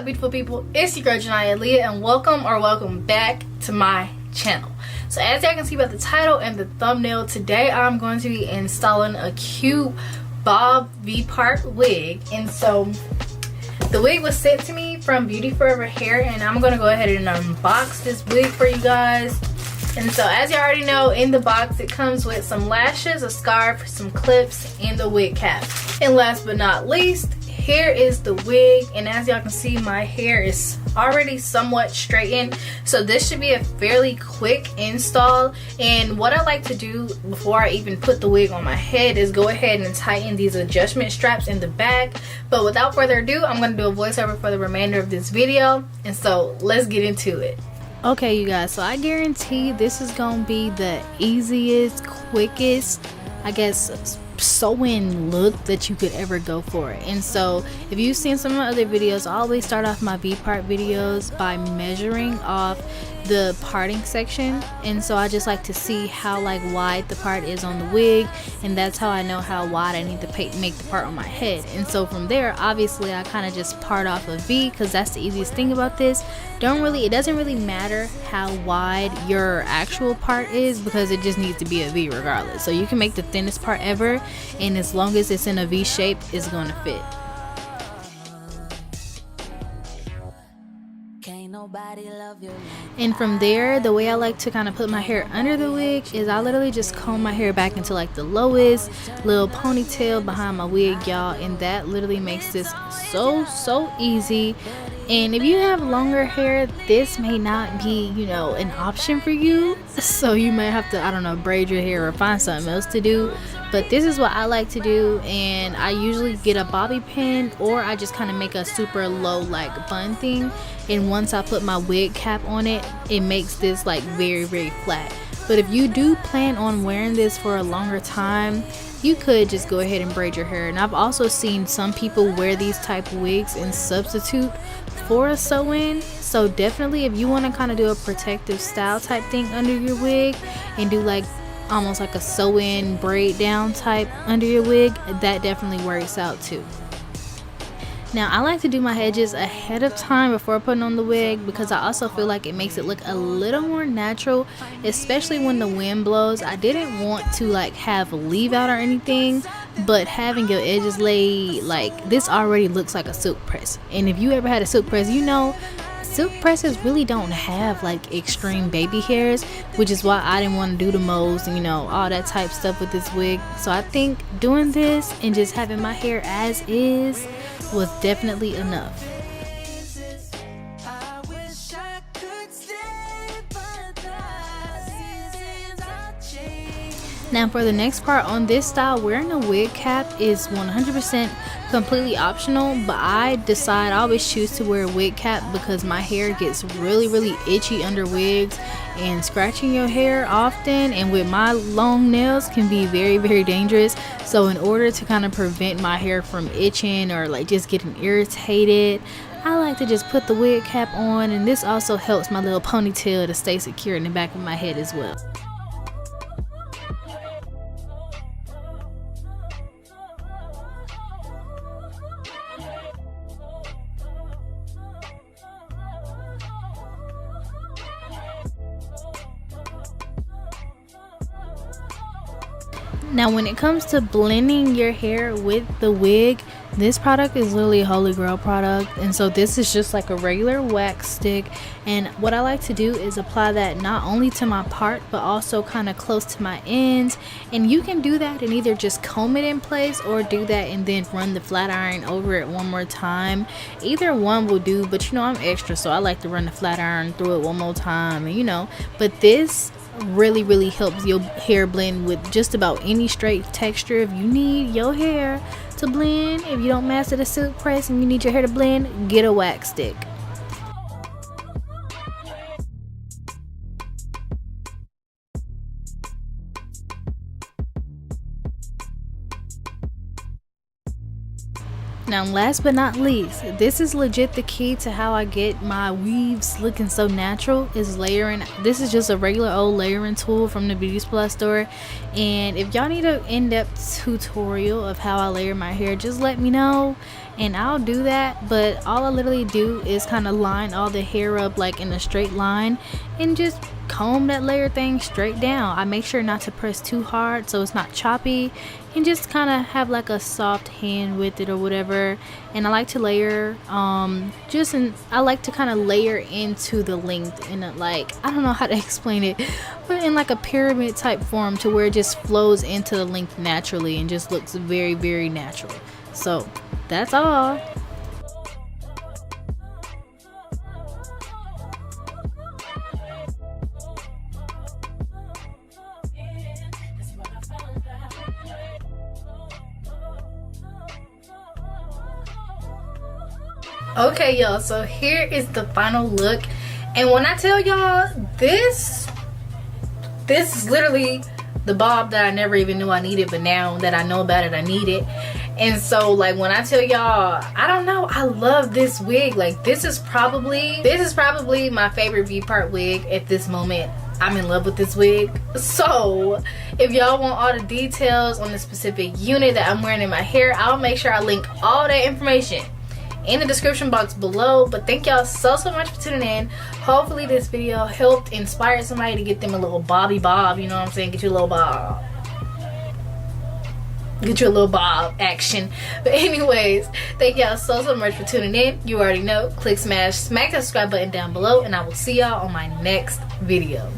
beautiful people? It's your girl Janaya Leah, and welcome back to my channel. So as y'all can see by the title and the thumbnail, today I'm going to be installing a cute bob v-part wig. And so the wig was sent to me from Beauty Forever Hair, and I'm going to go ahead and unbox this wig for you guys. And so as you already know, in the box it comes with some lashes, a scarf, some clips, and the wig cap. And last but not least, here is the wig. And as y'all can see, my hair is already somewhat straightened, so this should be a fairly quick install. And what I like to do before I even put the wig on my head is go ahead and tighten these adjustment straps in the back. But without further ado, I'm going to do a voiceover for the remainder of this video, and so let's get into it. Okay, you guys, so I guarantee this is gonna be the easiest, quickest, I guess, sew-in look that you could ever go for. And so if you've seen some of my other videos, I always start off my V-part videos by measuring off the parting section, and so I just like to see how wide the part is on the wig, and that's how I know how wide I need to make the part on my head. And so from there, obviously I kind of just part off a V, because that's the easiest thing about this. It doesn't really matter how wide your actual part is, because it just needs to be a V regardless. So you can make the thinnest part ever, and as long as it's in a V shape, it's going to fit. And from there, the way I like to kind of put my hair under the wig is I literally just comb my hair back into the lowest little ponytail behind my wig, y'all, and that literally makes this so easy. And if you have longer hair, this may not be, an option for you, so you might have to, I don't know, braid your hair or find something else to do. But this is what I like to do, and I usually get a bobby pin, or I just kind of make a super low bun thing, and once I put my wig cap on it, it makes this very flat. But if you do plan on wearing this for a longer time, you could just go ahead and braid your hair. And I've also seen some people wear these type of wigs and substitute for a sew-in. So definitely, if you want to kind of do a protective style type thing under your wig and do almost like a sew-in braid down type under your wig, that definitely works out too. Now I like to do my edges ahead of time before putting on the wig, because I also feel like it makes it look a little more natural, especially when the wind blows. I didn't want to have leave out or anything, but having your edges laid this already looks like a silk press. And if you ever had a silk press, silk presses really don't have extreme baby hairs, which is why I didn't want to do the moles and all that type stuff with this wig. So I think doing this and just having my hair as is was definitely enough. Now for the next part on this style, wearing a wig cap is 100% completely optional, but I always choose to wear a wig cap because my hair gets really itchy under wigs, and scratching your hair often and with my long nails can be very dangerous. So in order to kind of prevent my hair from itching or just getting irritated, I like to just put the wig cap on, and this also helps my little ponytail to stay secure in the back of my head as well. Now when it comes to blending your hair with the wig, this product is literally a holy grail product. And so this is just a regular wax stick, and what I like to do is apply that not only to my part but also kind of close to my ends. And you can do that and either just comb it in place or do that and then run the flat iron over it one more time. Either one will do, but I'm extra, so I like to run the flat iron through it one more time, and but this really helps your hair blend with just about any straight texture. If you need your hair to blend, if you don't master the silk press and you need your hair to blend, get a wax stick. Now last but not least, this is legit the key to how I get my weaves looking so natural, is layering. This is just a regular old layering tool from the beauty supply store, and if y'all need an in-depth tutorial of how I layer my hair, just let me know and I'll do that. But all I literally do is kind of line all the hair up like in a straight line and just comb that layer thing straight down. I make sure not to press too hard so it's not choppy, and just kind of have like a soft hand with it or whatever. And I like to layer I like to kind of layer into the length in a, like, I don't know how to explain it, but in like a pyramid type form to where it just flows into the length naturally and just looks very, very natural. So that's all. Okay y'all, so here is the final look, and when I tell y'all, this is literally the bob that I never even knew I needed, but now that I know about it, I need it. And so like when I tell y'all, I don't know, I love this wig. Like this is probably my favorite V-part wig at this moment. I'm in love with this wig. So if y'all want all the details on the specific unit that I'm wearing in my hair, I'll make sure I link all that information in the description box below. But thank y'all so much for tuning in. Hopefully this video helped inspire somebody to get them a little bobby bob, you know what I'm saying? Get you a little bob. Get you a little bob action. But anyways, thank y'all so much for tuning in. You already know, click, smack that subscribe button down below, and I will see y'all on my next video.